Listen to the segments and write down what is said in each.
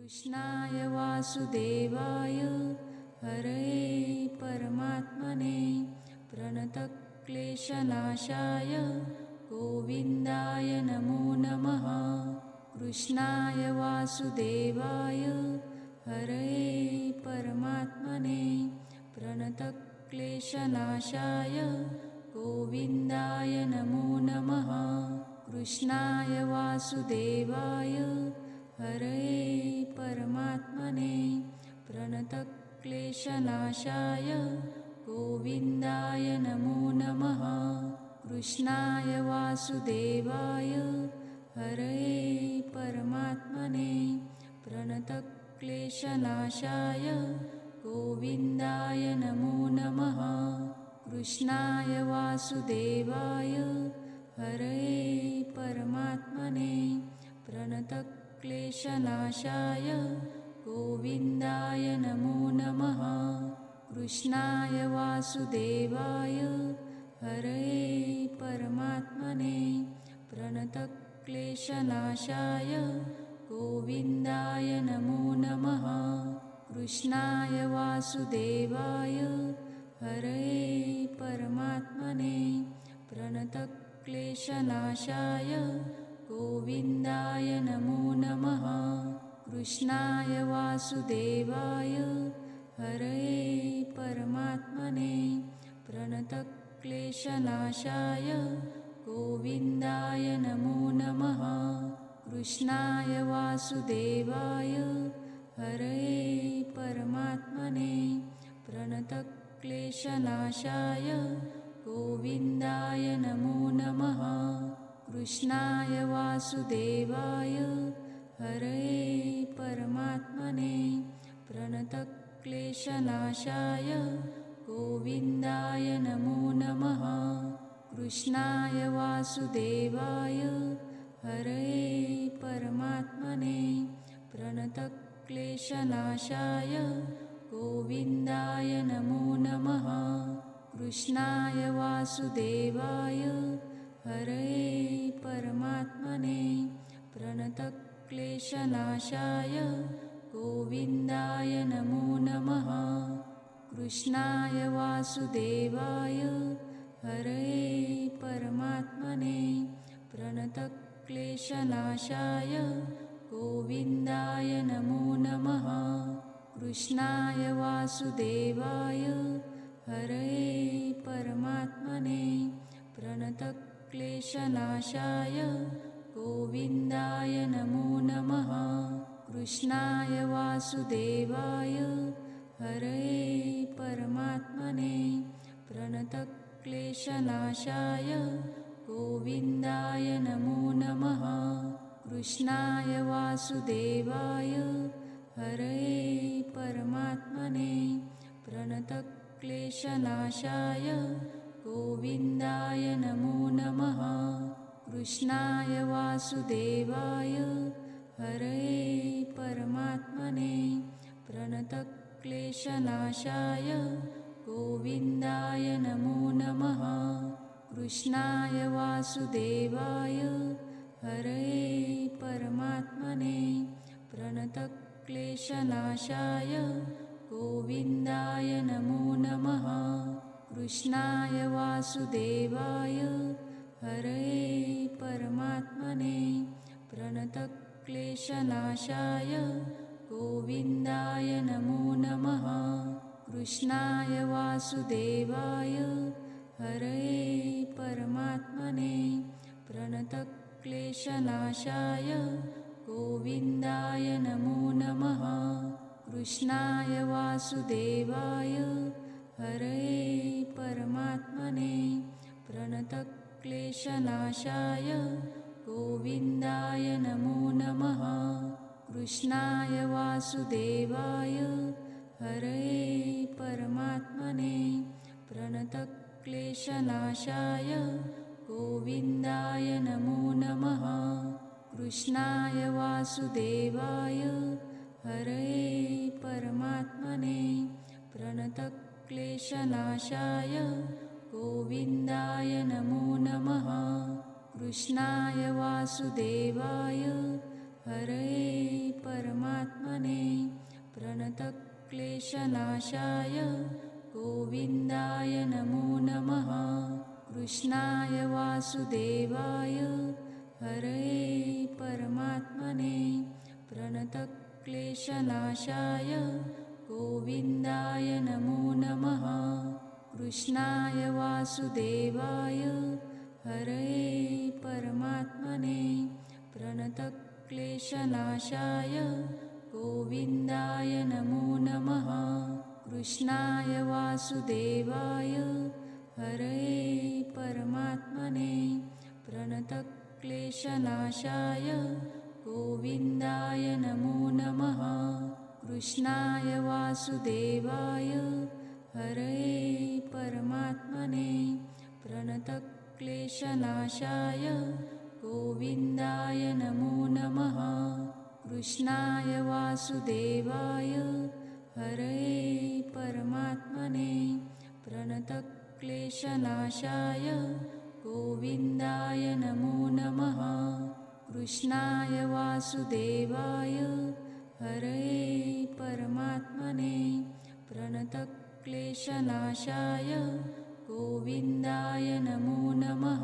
कृष्णाय वासुदेवाय हरये परमात्मने प्रणतक्लेशनाशाय गोविन्दाय नमो नमः। कृष्णाय वासुदेवाय हरये परमात्मने प्रणतक्लेशनाशाय गोविन्दाय नमो नमः। कृष्णाय वासुदेवाय हरये परमात्मने प्रणतक्लेशनाशाय गोविन्दाय नमो नमः। कृष्णाय वासुदेवाय हरये परमात्मने प्रणतक्लेशनाशाय गोविन्दाय नमो नमः। कृष्णाय वासुदेवाय हरये परमात्मने प्रणतक्लेशनाशाय गोविन्दाय नमो नमः। कृष्णाय वासुदेवाय हरये परमात्मने प्रणतक्लेशनाशाय गोविन्दाय नमो नमः। कृष्णाय वासुदेवाय हरये परमात्मने प्रणतक्लेशनाशाय गोविन्दाय नमो नमः। कृष्णाय वासुदेवाय हरये परमात्मने प्रणतक्लेशनाशाय गोविन्दाय नमो नमः। कृष्णाय वासुदेवाय हरये परमात्मने प्रणतक्लेशनाशाय गोविन्दाय नमो नमः। कृष्णाय वासुदेवाय हरये परमात्मने प्रणतक्लेशनाशाय गोविन्दाय नमो नमः। कृष्णाय वासुदेवाय हरये परमात्मने प्रणतक्लेशनाशाय गोविन्दाय नमो नमः। कृष्णाय वासुदेवाय हरये परमात्मने प्रणतक्लेशनाशाय गोविन्दाय नमो नमः। कृष्णाय वासुदेवाय हरये परमात्मने प्रणतक्लेशनाशाय गोविन्दाय नमो नमः। कृष्णाय वासुदेवाय हरये परमात्मने प्रणतक्लेशनाशाय गोविन्दाय नमो नमः। कृष्णाय वासुदेवाय हरये परमात्मने प्रणतक्लेशनाशाय गोविन्दाय नमो नमः। कृष्णाय वासुदेवाय हरये परमात्मने प्रणतक्लेशनाशाय गोविन्दाय नमो नमः। कृष्णाय वासुदेवाय हरये परमात्मने प्रणतक्लेशनाशाय गोविन्दाय नमो नमः। कृष्णाय वासुदेवाय हरये परमात्मने प्रणतक्लेशनाशाय गोविन्दाय नमो नमः। कृष्णाय वासुदेवाय हरये परमात्मने प्रणतक्लेशनाशाय गोविन्दाय नमो नमः। कृष्णाय वासुदेवाय हरये परमात्मने प्रणतक्लेशनाशाय गोविन्दाय नमो नमः। कृष्णाय वासुदेवाय हरये परमात्मने प्रणतक्लेशनाशाय गोविन्दाय नमो नमः। कृष्णाय वासुदेवाय हरये परमात्मने प्रणतक्लेशनाशाय गोविन्दाय नमो नमः। कृष्णाय वासुदेवाय हरये परमात्मने प्रणतक्लेशनाशाय गोविन्दाय नमो नमः। कृष्णाय वासुदेवाय हरये परमात्मने प्रणतक्लेशनाशाय गोविन्दाय नमो नमः। कृष्णाय वासुदेवाय हरये परमात्मने प्रणतक्लेशनाशाय गोविन्दाय नमो नमः। कृष्णाय वासुदेवाय हरये परमात्मने प्रणतक्लेशनाशाय गोविन्दाय नमो नमः। कृष्णाय वासुदेवाय हरये परमात्मने प्रणतक्लेशनाशाय गोविन्दाय नमो नमः। कृष्णाय वासुदेवाय हरये परमात्मने प्रणतक्लेशनाशाय गोविन्दाय नमो नमः। कृष्णाय वासुदेवाय हरये परमात्मने प्रणतक्लेशनाशाय गोविन्दाय नमो नमः। कृष्णाय वासुदेवाय हरये परमात्मने प्रणतक्लेशनाशाय गोविन्दाय नमो नमः।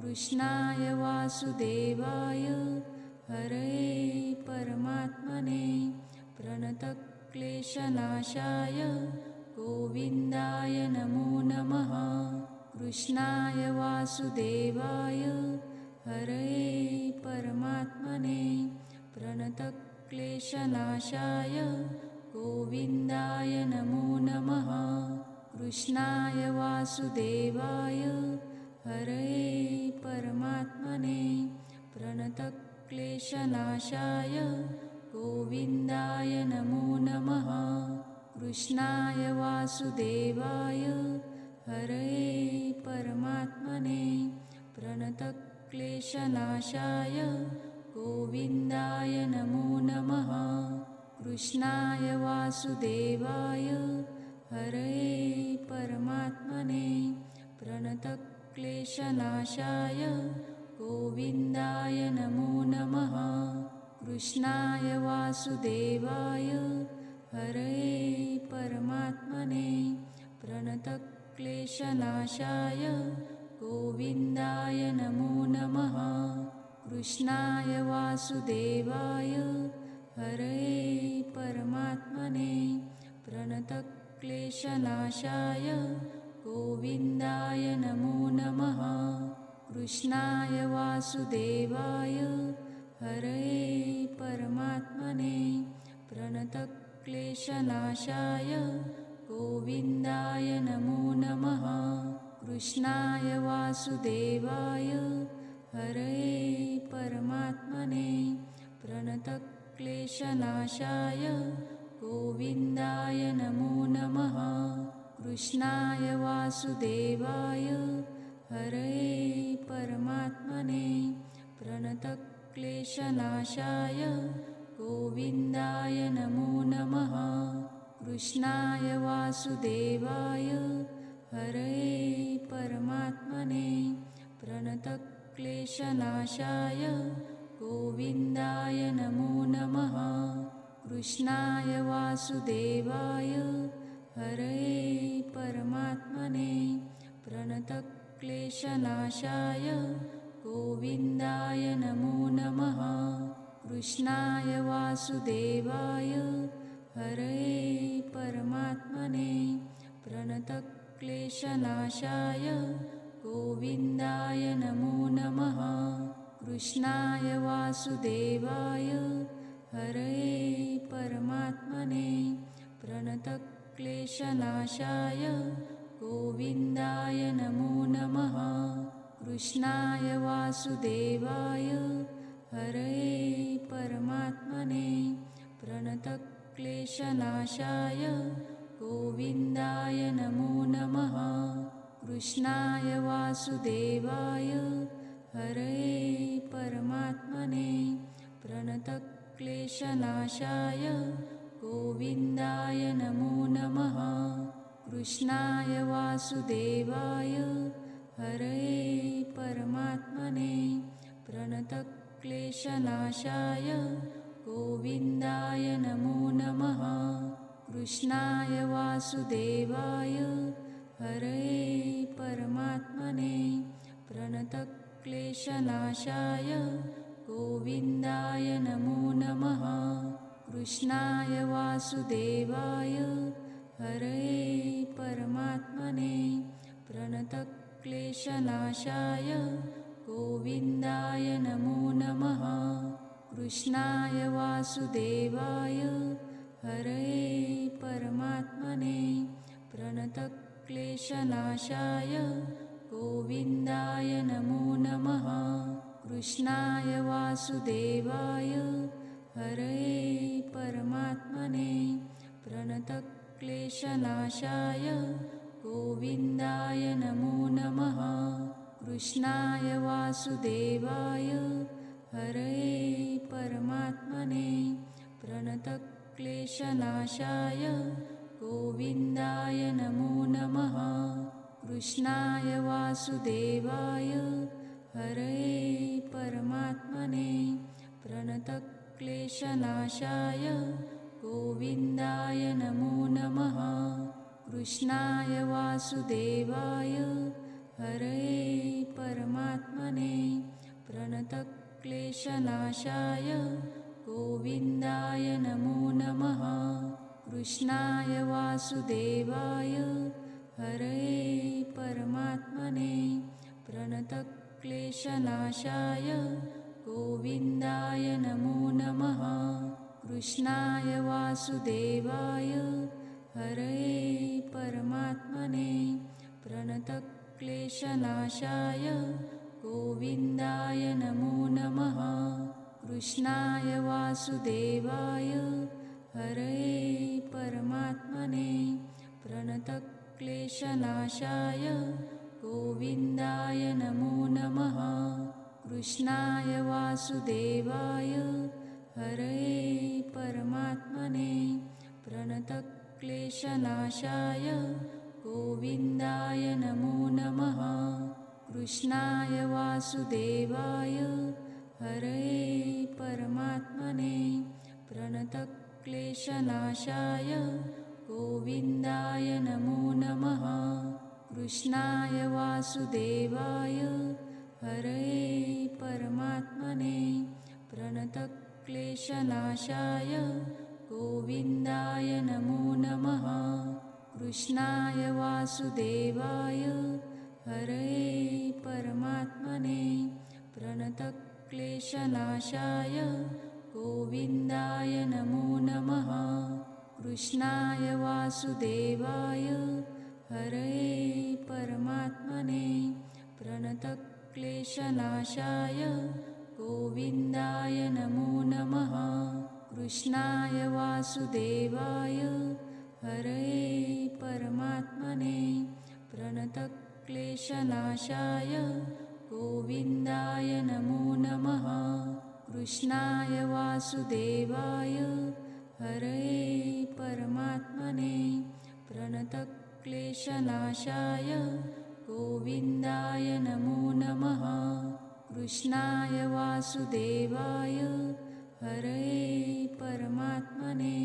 कृष्णाय वासुदेवाय हरये परमात्मने प्रणतक्लेशनाशाय गोविन्दाय नमो नमः। कृष्णाय वासुदेवाय हरये परमात्मने प्रणतक्लेशनाशाय गोविन्दाय नमो नमः। कृष्णाय वासुदेवाय हरये परमात्मने प्रणतक्लेशनाशाय गोविन्दाय नमो नमः। कृष्णाय वासुदेवाय हरये परमात्मने प्रणतक्लेशनाशाय गोविन्दाय नमो नमः। कृष्णाय वासुदेवाय हरये परमात्मने प्रणतक्लेशनाशाय गोविन्दाय नमो नमः। कृष्णाय वासुदेवाय हरये परमात्मने प्रणतक्लेशनाशाय गोविन्दाय नमो नमः। कृष्णाय वासुदेवाय हरये परमात्मने प्रणतक्लेशनाशाय गोविन्दाय नमो नमः। कृष्णाय वासुदेवाय हरये परमात्मने प्रणतक्लेशनाशाय गोविन्दाय नमो नमः। कृष्णाय वासुदेवाय हरये परमात्मने प्रणतक्लेशनाशाय गोविन्दाय नमो नमः। कृष्णाय वासुदेवाय हरये परमात्मने प्रणतक्लेशनाशाय गोविन्दाय नमो नमः। कृष्णाय वासुदेवाय हरये परमात्मने प्रणतक्लेशनाशाय गोविन्दाय नमो नमः। कृष्णाय वासुदेवाय हरये परमात्मने प्रणतक्लेशनाशाय गोविन्दाय नमो नमः। कृष्णाय वासुदेवाय हरये परमात्मने प्रणतक्लेशनाशाय गोविन्दाय नमो नमः। कृष्णाय वासुदेवाय हरये परमात्मने प्रणतक्लेशनाशाय गोविन्दाय नमो नमः। कृष्णाय वासुदेवाय हरये परमात्मने प्रणतक्लेशनाशाय गोविन्दाय नमो नमः। कृष्णाय वासुदेवाय हरये परमात्मने प्रणतक्लेशनाशाय गोविन्दाय नमो नमः। कृष्णाय वासुदेवाय हरये परमात्मने प्रणतक्लेशनाशाय प्रणतक्लेशनाशाय गोविन्दाय नमो नमः। कृष्णाय वासुदेवाय हरये परमात्मने प्रणतक्लेशनाशाय गोविन्दाय नमो नमः। कृष्णाय वासुदेवाय हरये परमात्मने प्रणतक्लेशनाशाय गोविन्दाय नमो नमः। कृष्णाय वासुदेवाय हरये परमात्मने प्रणतक्लेशनाशाय गोविन्दाय नमो नमः। कृष्णाय वासुदेवाय हरये परमात्मने प्रणतक्लेशनाशाय गोविन्दाय नमो नमः। कृष्णाय वासुदेवाय हरये परमात्मने प्रणतक्लेशनाशाय गोविन्दाय नमो नमः। कृष्णाय वासुदेवाय हरये परमात्मने प्रणतक्लेशनाशाय गोविन्दाय नमो नमः। कृष्णाय वासुदेवाय हरये परमात्मने प्रणतक्लेशनाशाय गोविन्दाय नमो नमः। कृष्णाय वासुदेवाय हरये परमात्मने प्रणतक्लेशनाशाय गोविन्दाय नमो नमः। कृष्णाय वासुदेवाय हरये परमात्मने प्रणतक्लेशनाशाय गोविन्दाय नमो नमः। कृष्णाय वासुदेवाय हरये परमात्मने प्रणतक्लेशनाशाय गोविन्दाय नमो नमः। कृष्णाय वासुदेवाय हरये परमात्मने प्रणतक्लेशनाशाय गोविन्दाय नमो नमः। कृष्णाय वासुदेवाय हरये परमात्मने प्रणतक्लेशनाशाय गोविन्दाय नमो नमः। कृष्णाय वासुदेवाय हरये परमात्मने प्रणतक्लेशनाशाय गोविन्दाय नमो नमः। कृष्णाय वासुदेवाय हरये परमात्मने प्रणतक्लेशनाशाय गोविन्दाय नमो नमः। कृष्णाय वासुदेवाय हरये परमात्मने प्रणतक्लेशनाशाय गोविन्दाय नमो नमः। कृष्णाय वासुदेवाय हरये परमात्मने प्रणतक्लेशनाशाय गोविन्दाय नमो नमः। कृष्णाय वासुदेवाय हरये परमात्मने प्रणतक्लेशनाशाय गोविन्दाय नमो नमः। कृष्णाय वासुदेवाय हरये परमात्मने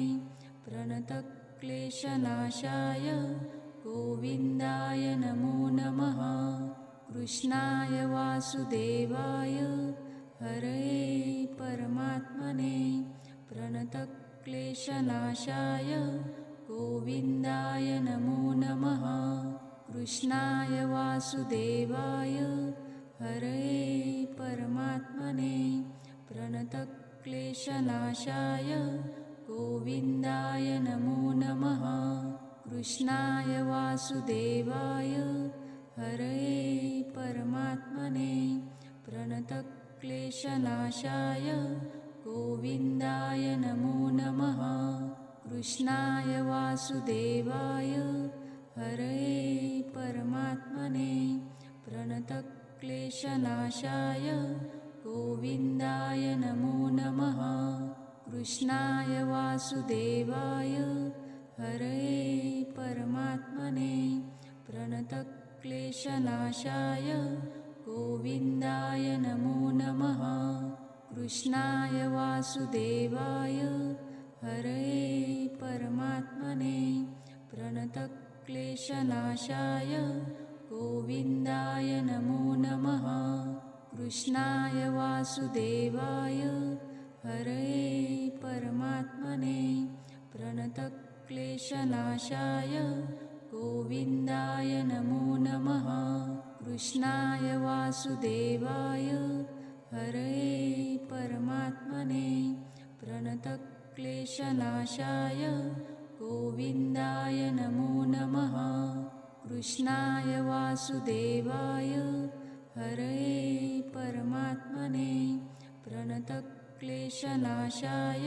प्रणतक्लेशनाशाय गोविन्दाय नमो नमः। कृष्णाय वासुदेवाय हरये परमात्मने प्रणतक्लेशनाशाय गोविन्दाय नमो नमः। कृष्णाय वासुदेवाय हरये परमात्मने प्रणतक्लेशनाशाय गोविन्दाय नमो नमः। कृष्णाय वासुदेवाय हरये परमात्मने प्रणतक्लेशनाशाय गोविन्दाय नमो नमः। कृष्णाय वासुदेवाय हरये परमात्मने प्रणतक्लेशनाशाय गोविन्दाय नमो नमः। कृष्णाय वासुदेवाय हरये परमात्मने प्रणतक्लेशनाशाय गोविन्दाय नमो नमः। कृष्णाय वासुदेवाय हरये परमात्मने प्रणतक्लेशनाशाय गोविन्दाय नमो नमः। कृष्णाय वासुदेवाय हरये परमात्मने प्रणतक्लेशनाशाय गोविन्दाय नमो नमः। कृष्णाय वासुदेवाय हरये परमात्मने प्रणतक्लेशनाशाय गोविन्दाय नमो नमः। कृष्णाय वासुदेवाय हरये परमात्मने प्रणतक्लेशनाशाय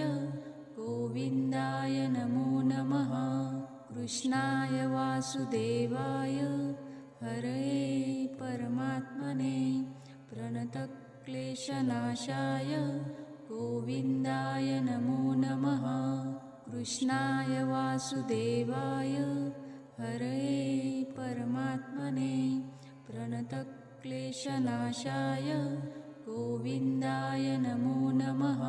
गोविन्दाय नमो नमः। कृष्णाय वासुदेवाय हरये परमात्मने प्रणतक्लेशनाशाय गोविन्दाय नमो नमः। कृष्णाय वासुदेवाय हरये परमात्मने प्रणतक्लेशनाशाय गोविन्दाय नमो नमः।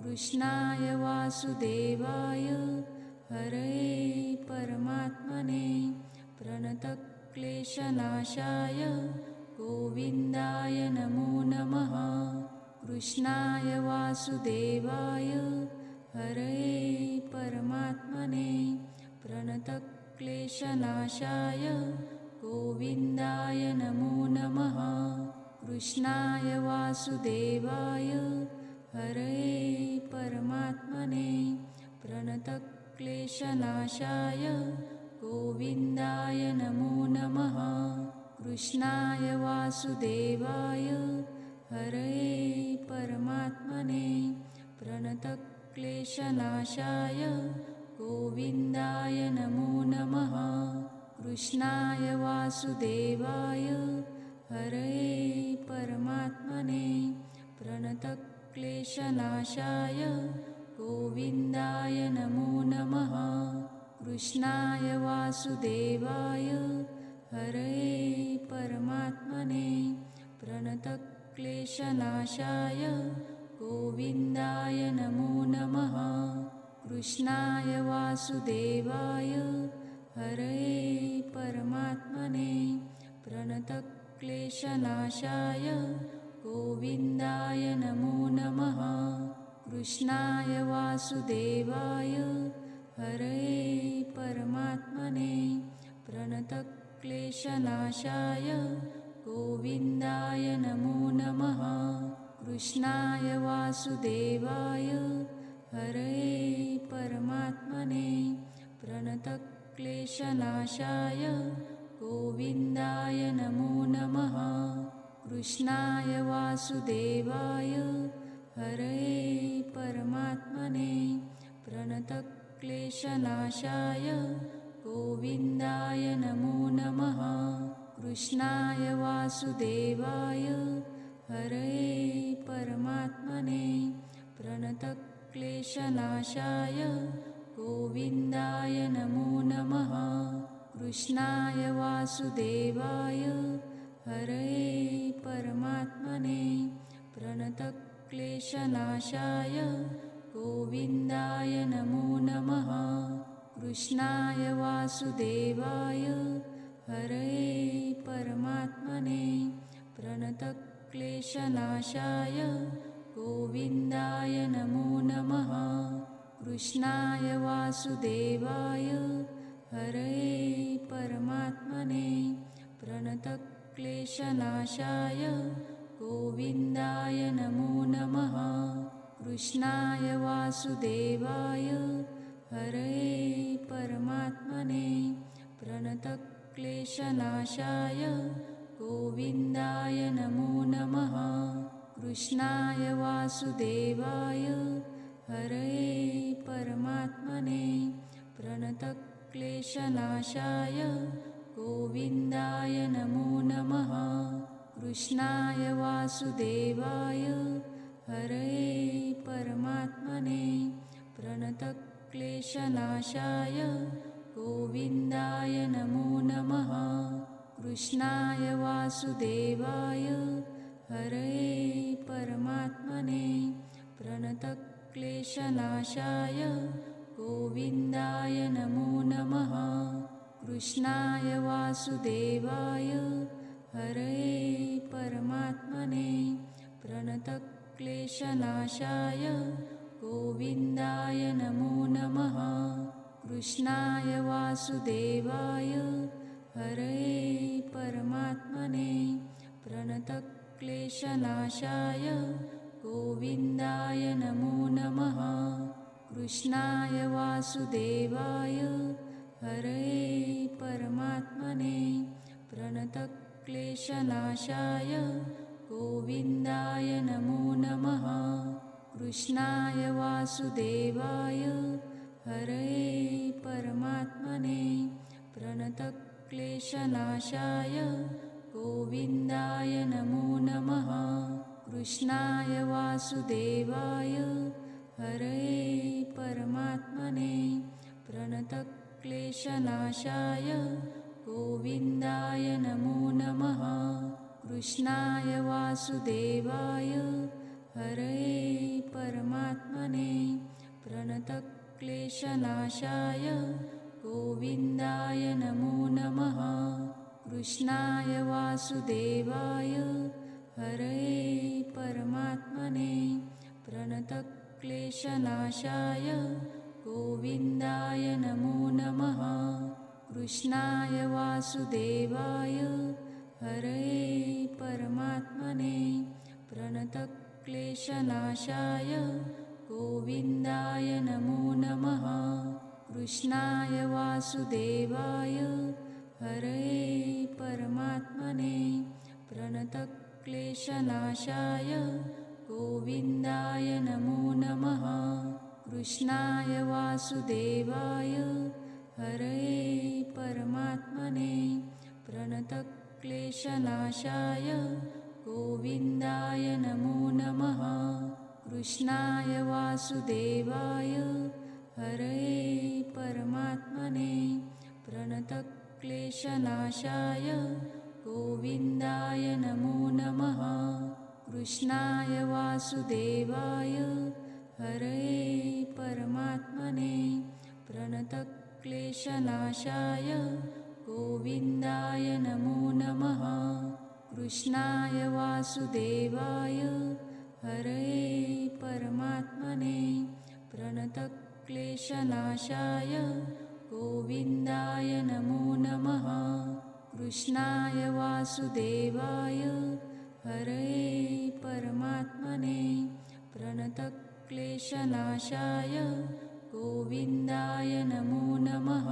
कृष्णाय वासुदेवाय हरये परमात्मने प्रणतक्लेशनाशाय गोविन्दाय नमो नमः। कृष्णाय वासुदेवाय हरये परमात्मने प्रणतक्लेशनाशाय गोविन्दाय नमो नमः। कृष्णाय वासुदेवाय हरये परमात्मने प्रणतक्लेशनाशाय गोविन्दाय नमो नमः। कृष्णाय वासुदेवाय हरये परमात्मने प्रणतक्लेशनाशाय गोविन्दाय नमो नमः। कृष्णाय वासुदेवाय हरये परमात्मने प्रणतक्लेशनाशाय गोविन्दाय नमो नमः। कृष्णाय वासुदेवाय हरये परमात्मने प्रणतक्लेशनाशाय गोविन्दाय नमो नमः। कृष्णाय वासुदेवाय हरये परमात्मने प्रणतक्लेशनाशाय गोविन्दाय नमो नमः। कृष्णाय वासुदेवाय हरये परमात्मने प्रणतक्लेशनाशाय गोविन्दाय नमो नमः। कृष्णाय वासुदेवाय हरये परमात्मने प्रणतक्लेशनाशाय गोविन्दाय नमो नमः। कृष्णाय वासुदेवाय हरये परमात्मने प्रणतक्लेशनाशाय गोविन्दाय नमो नमः। कृष्णाय वासुदेवाय हरये परमात्मने प्रणतक्लेशनाशाय गोविन्दाय नमो नमः। कृष्णाय वासुदेवाय हरये परमात्मने प्रणतक्लेशनाशाय गोविन्दाय नमो नमः। कृष्णाय वासुदेवाय हरये परमात्मने प्रणतक्लेशनाशाय गोविन्दाय नमो नमः। कृष्णाय वासुदेवाय हरये परमात्मने प्रणतक्लेशनाशाय गोविन्दाय नमो नमः। कृष्णाय वासुदेवाय हरये परमात्मने प्रणतक्लेशनाशाय गोविन्दाय नमो नमः। कृष्णाय वासुदेवाय हरये परमात्मने प्रणतक्लेशनाशाय गोविन्दाय नमो नमः। कृष्णाय वासुदेवाय हरये परमात्मने प्रणतक्लेशनाशाय गोविन्दाय नमो नमः। कृष्णाय वासुदेवाय हरये परमात्मने प्रणतक्लेशनाशाय गोविन्दाय नमो नमः। कृष्णाय वासुदेवाय हरये परमात्मने प्रणतक्लेशनाशाय गोविन्दाय नमो नमः। कृष्णाय वासुदेवाय हरये परमात्मने प्रणतक्लेशनाशाय गोविन्दाय नमो नमः। कृष्णाय वासुदेवाय हरये परमात्मने प्रणतक्लेशनाशाय गोविन्दाय नमो नमः। कृष्णाय वासुदेवाय हरये परमात्मने प्रणतक्लेशनाशाय गोविन्दाय नमो नमः। कृष्णाय वासुदेवाय हरये परमात्मने प्रणतक्लेशनाशाय गोविन्दाय नमो नमः। कृष्णाय वासुदेवाय हरये परमात्मने प्रणतक्लेशनाशाय गोविन्दाय नमो नमः। कृष्णाय वासुदेवाय हरये परमात्मने प्रणतक्लेशनाशाय गोविन्दाय नमो नमः। कृष्णाय वासुदेवाय हरये परमात्मने प्रणतक्लेशनाशाय गोविन्दाय नमो नमः। कृष्णाय वासुदेवाय हरये परमात्मने प्रणतक्लेशनाशाय गोविन्दाय नमो नमः। कृष्णाय वासुदेवाय हरये परमात्मने प्रणतक्लेशनाशाय गोविन्दाय नमो नमः। कृष्णाय वासुदेवाय हरये परमात्मने प्रणतक्लेशनाशाय गोविन्दाय नमो नमः। कृष्णाय वासुदेवाय हरये परमात्मने प्रणतक्लेशनाशाय गोविन्दाय नमो नमः। कृष्णाय वासुदेवाय हरये परमात्मने प्रणतक्लेशनाशाय गोविन्दाय नमो नमः। कृष्णाय वासुदेवाय हरये परमात्मने प्रणतक्लेशनाशाय गोविन्दाय नमो नमः।